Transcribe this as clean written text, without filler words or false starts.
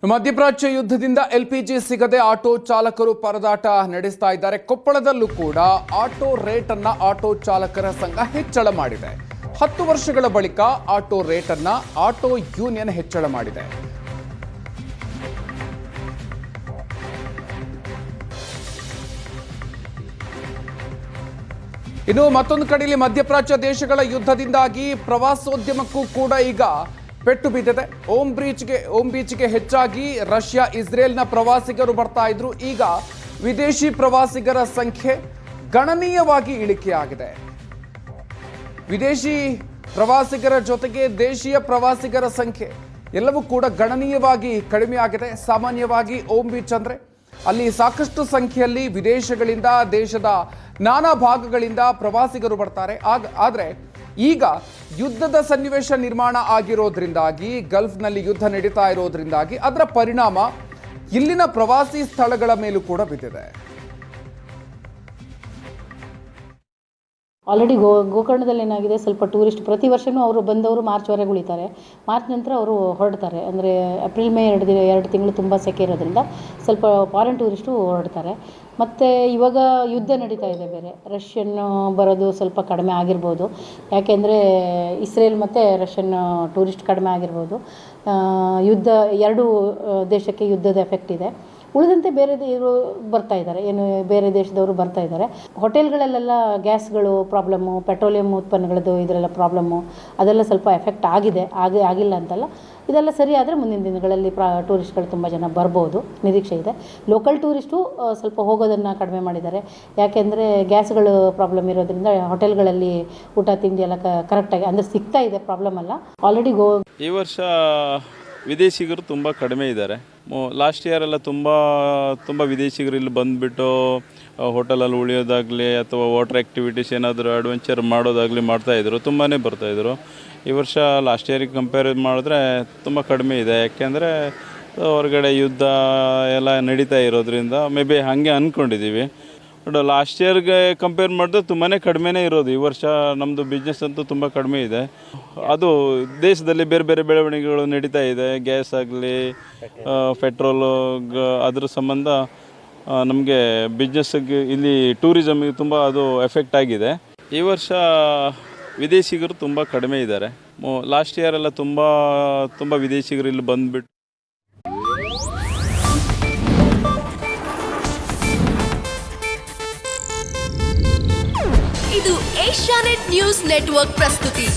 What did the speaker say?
ಮಧ್ಯಪ್ರಾಚ್ಯ ಯುದ್ಧದಿಂದ ಎಲ್ಪಿಜಿ ಸಿಗದೆ ಆಟೋ ಚಾಲಕರು ಪರದಾಟ ನಡೆಸ್ತಾ ಇದ್ದಾರೆ. ಕೊಪ್ಪಳದಲ್ಲೂ ಕೂಡ ಆಟೋ ರೇಟ್ ಅನ್ನ ಆಟೋ ಚಾಲಕರ ಸಂಘ ಹೆಚ್ಚಳ ಮಾಡಿದೆ. 10 ವರ್ಷಗಳ ಬಳಿಕ ಆಟೋ ರೇಟ್ ಅನ್ನ ಆಟೋ ಯೂನಿಯನ್ ಹೆಚ್ಚಳ ಮಾಡಿದೆ. ಇನ್ನು ಮತ್ತೊಂದು ಕಡೆಯಲ್ಲಿ ಮಧ್ಯಪ್ರಾಚ್ಯ ದೇಶಗಳ ಯುದ್ಧದಿಂದಾಗಿ ಪ್ರವಾಸೋದ್ಯಮಕ್ಕೂ ಕೂಡ ಈಗ ಪೆಟ್ಟು ಬಿದ್ದಿದೆ. ಓಂ ಬೀಚ್ಗೆ ಹೆಚ್ಚಾಗಿ ರಷ್ಯಾ ಇಸ್ರೇಲ್ನ ಪ್ರವಾಸಿಗರು ಬರ್ತಾ ಇದ್ರು. ಈಗ ವಿದೇಶಿ ಪ್ರವಾಸಿಗರ ಸಂಖ್ಯೆ ಗಣನೀಯವಾಗಿ ಇಳಿಕೆಯಾಗಿದೆ. ವಿದೇಶಿ ಪ್ರವಾಸಿಗರ ಜೊತೆಗೆ ದೇಶೀಯ ಪ್ರವಾಸಿಗರ ಸಂಖ್ಯೆ ಎಲ್ಲವೂ ಕೂಡ ಗಣನೀಯವಾಗಿ ಕಡಿಮೆ ಆಗಿದೆ. ಸಾಮಾನ್ಯವಾಗಿ ಓಂ ಬೀಚ್ ಅಂದ್ರೆ ಅಲ್ಲಿ ಸಾಕಷ್ಟು ಸಂಖ್ಯೆಯಲ್ಲಿ ವಿದೇಶಗಳಿಂದ ದೇಶದ ನಾನಾ ಭಾಗಗಳಿಂದ ಪ್ರವಾಸಿಗರು ಬರ್ತಾರೆ. ಆದರೆ ಈಗ ಯುದ್ಧದ ಸನ್ನಿವೇಶ ನಿರ್ಮಾಣ ಆಗಿರೋದ್ರಿಂದಾಗಿ, ಗಲ್ಫ್ನಲ್ಲಿ ಯುದ್ಧ ನಡೀತಾ ಇರೋದ್ರಿಂದಾಗಿ ಅದರ ಪರಿಣಾಮ ಇಲ್ಲಿನ ಪ್ರವಾಸಿ ಸ್ಥಳಗಳ ಮೇಲೂ ಕೂಡ ಬಿದ್ದಿದೆ. ಆಲ್ರೆಡಿ ಗೋಕರ್ಣದಲ್ಲಿ ಏನಾಗಿದೆ, ಸ್ವಲ್ಪ ಟೂರಿಸ್ಟ್ ಪ್ರತಿ ವರ್ಷವೂ ಅವರು ಬಂದವರು ಮಾರ್ಚ್ವರೆಗೆ ಉಳಿತಾರೆ. ಮಾರ್ಚ್ ನಂತರ ಅವರು ಹೊರಡ್ತಾರೆ. ಅಂದರೆ ಏಪ್ರಿಲ್ ಮೇ 2 ತಿಂಗಳು ತುಂಬ ಸೆಕೆ ಇರೋದ್ರಿಂದ ಸ್ವಲ್ಪ ಫಾರಿನ್ ಟೂರಿಸ್ಟು ಹೊರಡ್ತಾರೆ. ಮತ್ತು ಇವಾಗ ಯುದ್ಧ ನಡೀತಾ ಇದೆ, ಬೇರೆ ರಷ್ಯನ್ ಬರೋದು ಸ್ವಲ್ಪ ಕಡಿಮೆ ಆಗಿರ್ಬೋದು. ಯಾಕೆಂದರೆ ಇಸ್ರೇಲ್ ಮತ್ತು ರಷ್ಯನ್ ಟೂರಿಸ್ಟ್ ಕಡಿಮೆ ಆಗಿರ್ಬೋದು. ಯುದ್ಧ ಎರಡೂ ದೇಶಕ್ಕೆ ಯುದ್ಧದ ಎಫೆಕ್ಟ್ ಇದೆ. ಉಳಿದಂತೆ ಬೇರೆ ಬರ್ತಾ ಇದ್ದಾರೆ, ಏನು ಬೇರೆ ದೇಶದವರು ಬರ್ತಾ ಇದ್ದಾರೆ. ಹೋಟೆಲ್ಗಳಲ್ಲೆಲ್ಲ ಗ್ಯಾಸ್ಗಳು ಪ್ರಾಬ್ಲಮ್ಮು, ಪೆಟ್ರೋಲಿಯಂ ಉತ್ಪನ್ನಗಳದ್ದು ಇದರೆಲ್ಲ ಪ್ರಾಬ್ಲಮ್ಮು, ಅದೆಲ್ಲ ಸ್ವಲ್ಪ ಎಫೆಕ್ಟ್ ಆಗಿದೆ. ಆಗಿಲ್ಲ ಅಂತಲ್ಲ, ಇದೆಲ್ಲ ಸರಿ ಆದರೆ ಮುಂದಿನ ದಿನಗಳಲ್ಲಿ ಟೂರಿಸ್ಟ್ಗಳು ತುಂಬ ಜನ ಬರ್ಬೋದು, ನಿರೀಕ್ಷೆ ಇದೆ. ಲೋಕಲ್ ಟೂರಿಸ್ಟು ಸ್ವಲ್ಪ ಹೋಗೋದನ್ನು ಕಡಿಮೆ ಮಾಡಿದ್ದಾರೆ. ಯಾಕೆಂದರೆ ಗ್ಯಾಸ್ಗಳು ಪ್ರಾಬ್ಲಮ್ ಇರೋದ್ರಿಂದ ಹೋಟೆಲ್ಗಳಲ್ಲಿ ಊಟ ತಿಂಡಿ ಎಲ್ಲ ಕರೆಕ್ಟಾಗಿ ಅಂದರೆ ಸಿಗ್ತಾ ಇದೆ, ಪ್ರಾಬ್ಲಮ್ ಅಲ್ಲ. ಆಲ್ರೆಡಿ ಈ ವರ್ಷ ವಿದೇಶಿಗರು ತುಂಬ ಕಡಿಮೆ ಇದ್ದಾರೆ. ಲಾಸ್ಟ್ ಇಯರ್ ಎಲ್ಲ ತುಂಬ ವಿದೇಶಿಗರು ಇಲ್ಲಿ ಬಂದುಬಿಟ್ಟು ಹೋಟೆಲಲ್ಲಿ ಉಳಿಯೋದಾಗಲಿ ಅಥವಾ ವಾಟರ್ ಆ್ಯಕ್ಟಿವಿಟೀಸ್ ಏನಾದರೂ ಅಡ್ವೆಂಚರ್ ಮಾಡೋದಾಗಲಿ ಮಾಡ್ತಾಯಿದ್ರು, ತುಂಬಾ ಬರ್ತಾಯಿದ್ರು. ಈ ವರ್ಷ ಲಾಸ್ಟ್ ಇಯರಿಗೆ ಕಂಪೇರ್ ಮಾಡಿದ್ರೆ ತುಂಬ ಕಡಿಮೆ ಇದೆ. ಯಾಕೆಂದರೆ ಹೊರಗಡೆ ಯುದ್ಧ ಎಲ್ಲ ನಡೀತಾ ಇರೋದ್ರಿಂದ ಮೇ ಬಿ ಹಾಗೆ ಅಂದ್ಕೊಂಡಿದ್ದೀವಿ. ಬಟ್ ಲಾಸ್ಟ್ ಇಯರ್ಗೆ ಕಂಪೇರ್ ಮಾಡಿದ್ರೆ ತುಂಬಾ ಕಡಿಮೆನೇ ಇರೋದು. ಈ ವರ್ಷ ನಮ್ಮದು ಬಿಸ್ನೆಸ್ ಅಂತೂ ತುಂಬ ಕಡಿಮೆ ಇದೆ. ಅದು ದೇಶದಲ್ಲಿ ಬೇರೆ ಬೇರೆ ಬೆಳವಣಿಗೆಗಳು ನಡೀತಾ ಇದೆ. ಗ್ಯಾಸ್ ಆಗಲಿ, ಪೆಟ್ರೋಲು, ಅದ್ರ ಸಂಬಂಧ ನಮಗೆ ಬಿಸ್ನೆಸ್ಗೆ ಇಲ್ಲಿ ಟೂರಿಸಮ್ಗೆ ತುಂಬ ಅದು ಎಫೆಕ್ಟ್ ಆಗಿದೆ. ಈ ವರ್ಷ ವಿದೇಶಿಗರು ತುಂಬ ಕಡಿಮೆ ಇದ್ದಾರೆ. ಲಾಸ್ಟ್ ಇಯರ್ ಎಲ್ಲ ತುಂಬ ವಿದೇಶಿಗರು ಇಲ್ಲಿ ಬಂದುಬಿಟ್ಟು ಇದು ಏಷ್ಯಾನೆಟ್ ನ್ಯೂಸ್ ನೆಟ್ವರ್ಕ್ ಪ್ರಸ್ತುತಿ.